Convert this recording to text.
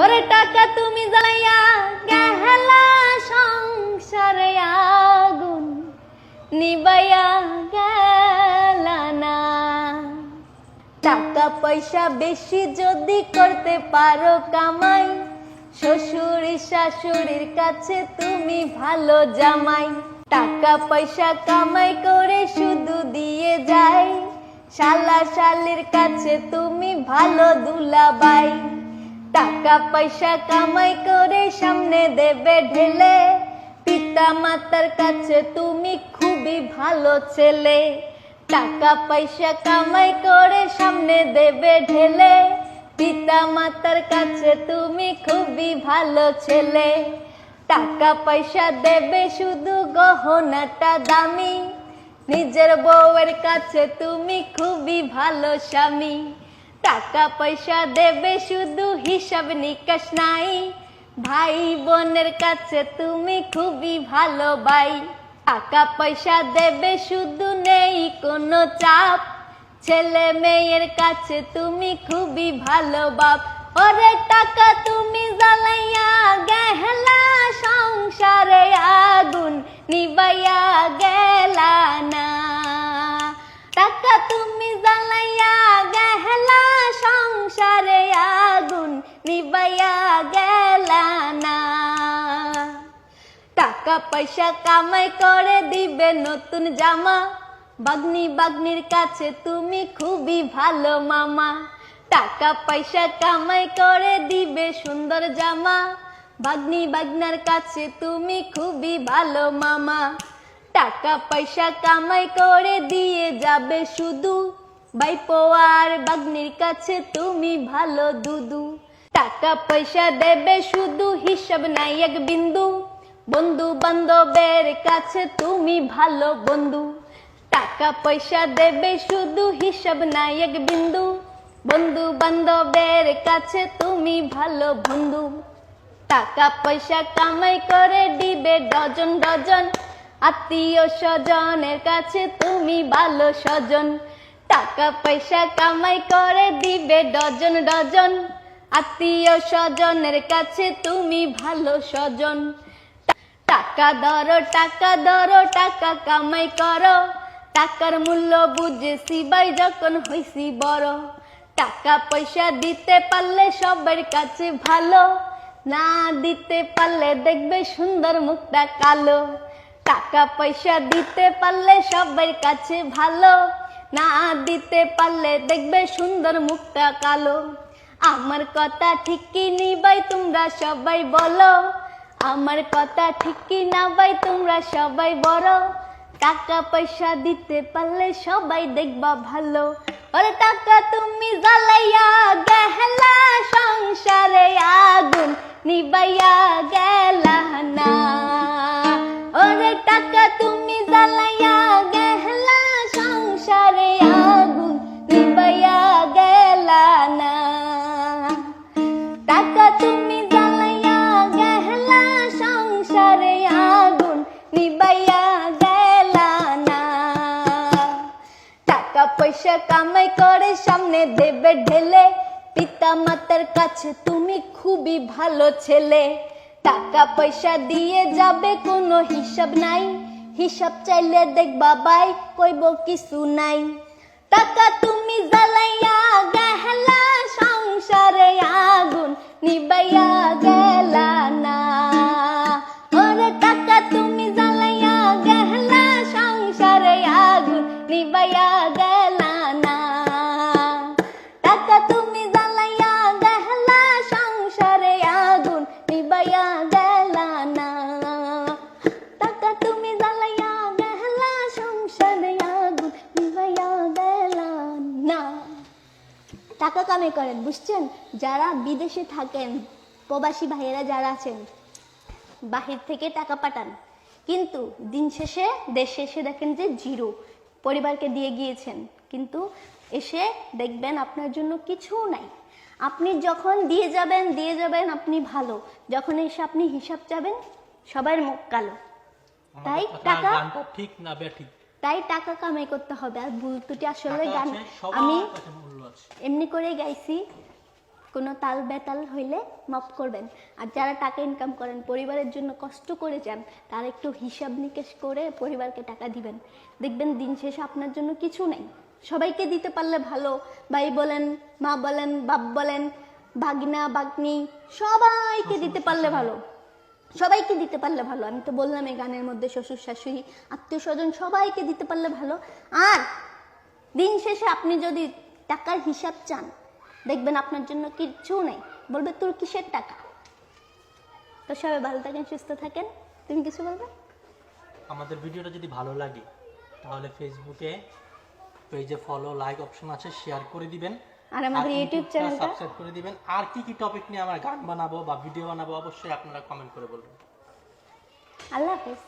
ওরে টাকা তুমি জ্বালাইয়া গেলা সংসারে আগুন নিবাইয়া গেলা না। টাকা পয়সা বেশি যদি করতে পারো কামাই, শ্বশুর শাশুড়ির কাছে তুমি ভালো জামাই। টাকা পয়সা কামাই করে শুধু দিয়ে যায়, শালা শালির কাছে তুমি ভালো দুলাবাই। টাকা পয়সা কামাই করে সামনে দেবে ঢেলে, পিতা মাতার কাছে তুমি খুবই ভালো ছেলে। টাকা পয়সা কামাই করে সামনে দেবে ঢেলে, পিতা মাতার কাছে তুমি খুবই ভালো ছেলে। টাকা পয়সা দেবে শুধু গহনাটা দামি, নিজের বউয়ের কাছে তুমি খুবই ভালো স্বামী। টাকা পয়সা দেবে শুধু হিসাব নিকাশ নাই, ভাই বোনের কাছে তুমি খুবই ভালো ভাই। টাকা পয়সা দেবে শুধু নেই কোনো চাপ, ছেলে মেয়ের কাছে তুমি খুবই ভালো বাপ। ওরে টাকা তুমি জ্বালাইয়া গেলা সংসারে আগুন নিবাইয়া গেলা না। টাকা তুমি জ্বালাইয়া গেলা সংসারে আগুন নিবাইয়া গেলা না। টাকা পয়সা কামাই করে দিবে নতুন জামা, বাগনি বাগনির কাছে তুমি খুবই ভালো মামা। টাকা পয়সা কামাই করে দিবে সুন্দর জামা, বাগনি বাগনার কাছে তুমি খুবই ভালো মামা। টাকা পয়সা কামাই করে দিয়ে যাবে শুধু, ভাইপো আর বাগনির কাছে তুমি ভালো দুদু। টাকা পয়সা দেবে শুধু হিসাব নাই এক বিন্দু, বন্ধু বান্ধবের কাছে তুমি ভালো বন্ধু। টাকা পয়সা দেবে শুধু হিসাব নাই এক বিন্দু, বন্ধু বান্ধবের কাছে তুমি ভালো বন্ধু। টাকা পয়সা কামাই করে দিবে ডজন ডজন, আত্মীয় স্বজনের কাছে তুমি ভালো স্বজন। টাকা পয়সা কামাই করে দিবে ডজন ডজন, আত্মীয় স্বজনের কাছে তুমি ভালো স্বজন। টাকা ধরো টাকা ধরো টাকা কামাই করো, টাকার মূল্য বুঝেছি ভাই যখন হইছি বড়। টাকা পয়সা দিতে পারলে সবার কাছে ভালো, না দিতে পারলে দেখবে সুন্দর মুখটা কালো। টাকা পয়সা দিতে পারলে সবার কাছে ভালো, না দিতে পারলে দেখবে সুন্দর মুখটা কালো। আমার কথা ঠিক কি নি ভাই তোমরা সবাই বলো, আমার কথা ঠিক কি না ভাই তোমরা সবাই বড়। টাকা পয়সা দিতে পারলে সবাই দেখবা ভালো। ওরে টাকা তুমি জ্বালাইয়া গেলা সংসারে আগুন নিবাইয়া গেলা না। ওরে টাকা তুমি জ্বালাইয়া গেলা সংসারে আগুন নিবাইয়া গেলা না। টাকা তুমি জ্বালাইয়া গেলা সংসারে আগুন নিবাইয়া গেলা না। টাকা পয়সা কামাই করে সামনে দেবে ঢেলে, পিতা মাতার কাছে তুমি খুবই ভালো ছেলে। টাকা পয়সা দিয়ে যাবে কোনো হিসাব নাই, হিসাব চাইলে দেখবা ভাই কইব কিছু নাই। টাকা তুমি জ্বালাইয়া গেলা সংসারে আগুন নিবাইয়া গেলা না। ওরে টাকা তুমি জ্বালাইয়া গেলা সংসারে আগুন নিবাইয়া গেলা না। টাকা তুমি জ্বালাইয়া গেলা সংসারে আগুন নিবাইয়া গেলা না। টাকা তুমি জ্বালাইয়া গেলা সংসারে আগুন নিবাইয়া গেলা না। টাকা কামাই করেন বুঝছেন, যারা বিদেশে থাকেন, প্রবাসী ভাইয়েরা যারা আছেন, বাহির থেকে টাকা পাঠান, কিন্তু দিন শেষে দেশে এসে দেখেন যে জিরো, পরিবারকে দিয়ে গিয়েছেন, কিন্তু এসে দেখবেন আপনার জন্য কিছুও নাই। আপনি যখন দিয়ে যাবেন আপনি ভালো, যখন এসে আপনি হিসাব চাবেন সবার মুখ কালো। তাই টাকা ঠিক না বেঠিক, তাই টাকা কামাই করতে হবে। আর ভুল ত্রুটি আসলে গান আমি এমনি করে গাইছি, কোনো তাল বেতাল হইলে মাফ করবেন। আর যারা টাকা ইনকাম করেন, পরিবারের জন্য কষ্ট করে যান, তারা একটু হিসাব নিকেশ করে পরিবারকে টাকা দিবেন। দেখবেন দিন শেষে আপনার জন্য কিছু নেই। সবাইকে দিতে পারলে ভালো, ভাই বলেন, মা বলেন, বাপ বলেন, ভাগনা ভাগ্নি, সবাইকে দিতে পারলে ভালো, সবাইকে দিতে পারলে ভালো। আমি তো বললাম এই গানের মধ্যে শ্বশুর শাশুড়ি আত্মীয় স্বজন সবাইকে দিতে পারলে ভালো। আর দিন শেষে আপনি যদি টাকার হিসাব চান, দেখবেন আপনার জন্য কিচ্ছু নেই, বলবে তোর কিসের টাকা। তো সবাই ভালো থাকেন, সুস্থ থাকেন। তুমি কিছু বলবে? আমাদের ভিডিওটা যদি ভালো লাগে তাহলে ফেসবুকে পেজে ফলো লাইক অপশন আছে, শেয়ার করে দিবেন। আর আমাদের ইউটিউব চ্যানেলটা সাবস্ক্রাইব করে দিবেন। আর কি কি টপিক নিয়ে আমরা গান বানাবো বা ভিডিও বানাবো অবশ্যই আপনারা কমেন্ট করে বলবেন। আল্লাহ হাফেজ।